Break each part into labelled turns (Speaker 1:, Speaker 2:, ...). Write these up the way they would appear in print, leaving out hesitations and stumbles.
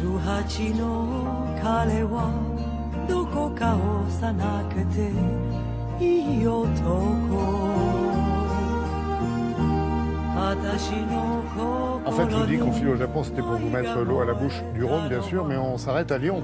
Speaker 1: 18の彼はどこか幼くていい男。
Speaker 2: En fait, je vous dis qu'on file au Japon, c'était pour vous mettre l'eau à la bouche du Rhône, bien sûr, mais on s'arrête à Lyon.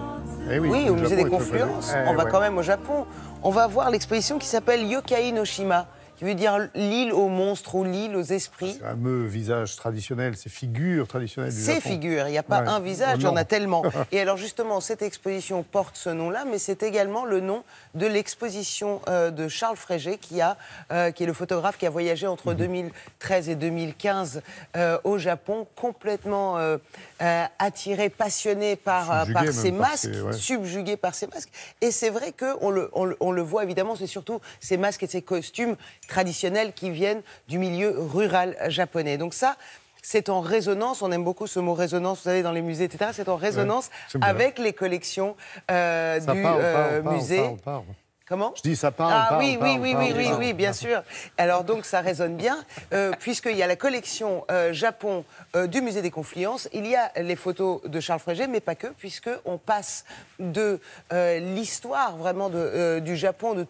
Speaker 3: Eh oui, au musée des Confluences. On va quand même au Japon. On va voir l'exposition qui s'appelle Yokai no Shima, qui veut dire l'île aux monstres ou l'île aux esprits.
Speaker 2: C'est un fameux visage traditionnel, ces figures traditionnelles du Japon.
Speaker 3: Ces figures, il n'y a pas un visage, il y en a tellement. Et alors justement, cette exposition porte ce nom-là, mais c'est également le nom de l'exposition de Charles Frégé, qui est le photographe qui a voyagé entre 2013 et 2015 au Japon, complètement attiré, passionné par ces masques, subjugué par ces masques. Et c'est vrai qu'on le voit évidemment, c'est surtout ces masques et ces costumes traditionnels qui viennent du milieu rural japonais. Donc ça, c'est en résonance, on aime beaucoup ce mot résonance, vous savez, dans les musées, etc. C'est en résonance avec les collections du musée. Comment ?
Speaker 2: Je dis ça parle.
Speaker 3: Ah oui, bien sûr. Alors donc ça résonne bien, puisqu'il y a la collection Japon du musée des Confluences. Il y a les photos de Charles Frégé, mais pas que, puisqu'on passe de l'histoire vraiment du Japon, de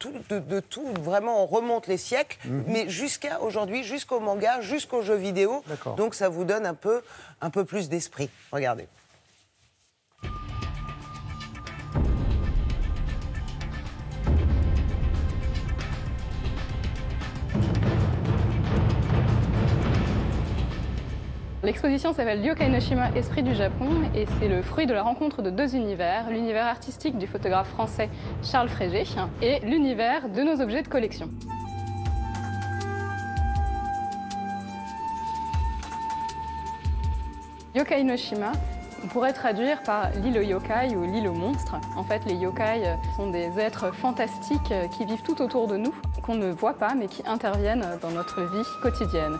Speaker 3: tout, vraiment on remonte les siècles, mais jusqu'à aujourd'hui, jusqu'au manga, jusqu'aux jeux vidéo. Donc ça vous donne un peu plus d'esprit. Regardez.
Speaker 4: L'exposition s'appelle Yokai no Shima, Esprit du Japon, et c'est le fruit de la rencontre de deux univers, l'univers artistique du photographe français Charles Frégé et l'univers de nos objets de collection. Yokai no Shima, on pourrait traduire par l'île aux yokai ou l'île aux monstres. En fait, les yokai sont des êtres fantastiques qui vivent tout autour de nous, qu'on ne voit pas mais qui interviennent dans notre vie quotidienne.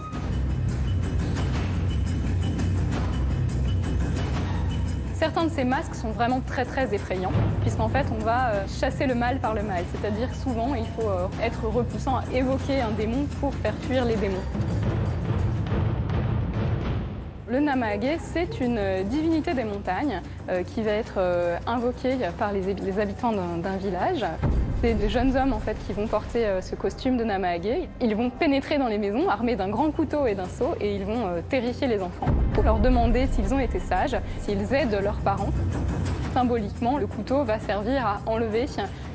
Speaker 4: Certains de ces masques sont vraiment très effrayants, puisqu'en fait on va chasser le mal par le mal. C'est-à-dire souvent il faut être repoussant, évoquer un démon pour faire fuir les démons. Le Namahage, c'est une divinité des montagnes qui va être invoquée par les habitants d'un village. C'est des jeunes hommes en fait qui vont porter ce costume de Namahage. Ils vont pénétrer dans les maisons armés d'un grand couteau et d'un seau et ils vont terrifier les enfants pour leur demander s'ils ont été sages, s'ils aident leurs parents. Symboliquement, le couteau va servir à enlever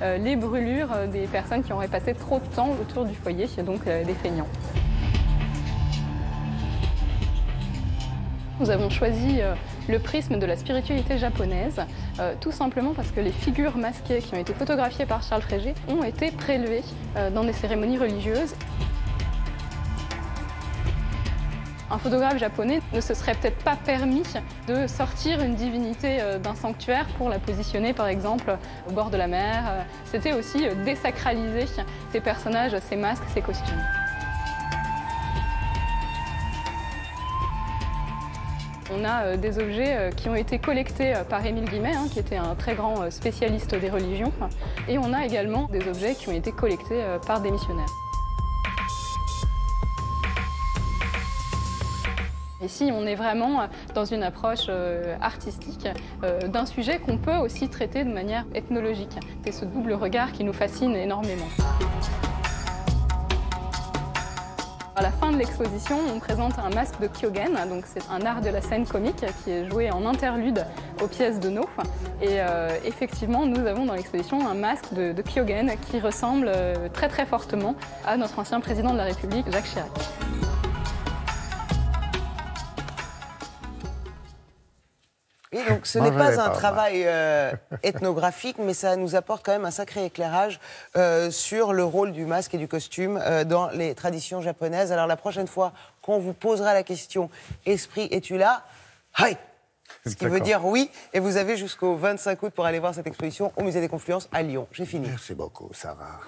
Speaker 4: les brûlures des personnes qui auraient passé trop de temps autour du foyer, donc des feignants. Nous avons choisi le prisme de la spiritualité japonaise, tout simplement parce que les figures masquées qui ont été photographiées par Charles Frégé ont été prélevées dans des cérémonies religieuses. Un photographe japonais ne se serait peut-être pas permis de sortir une divinité d'un sanctuaire pour la positionner par exemple au bord de la mer. C'était aussi désacraliser ces personnages, ces masques, ces costumes. On a des objets qui ont été collectés par Émile Guimet, qui était un très grand spécialiste des religions. Et on a également des objets qui ont été collectés par des missionnaires. Ici, on est vraiment dans une approche artistique d'un sujet qu'on peut aussi traiter de manière ethnologique. C'est ce double regard qui nous fascine énormément. À la fin de l'exposition, on présente un masque de Kyogen, donc c'est un art de la scène comique qui est joué en interlude aux pièces de No. Et effectivement, nous avons dans l'exposition un masque de Kyogen qui ressemble très fortement à notre ancien président de la République, Jacques Chirac.
Speaker 3: Et donc ce n'est pas un travail ethnographique, mais ça nous apporte quand même un sacré éclairage sur le rôle du masque et du costume dans les traditions japonaises. Alors la prochaine fois qu'on vous posera la question « Esprit, es-tu là ?» Hi. Ce qui veut dire oui, et vous avez jusqu'au 25 août pour aller voir cette exposition au Musée des Confluences à Lyon. J'ai fini.
Speaker 2: Merci beaucoup, Sarah.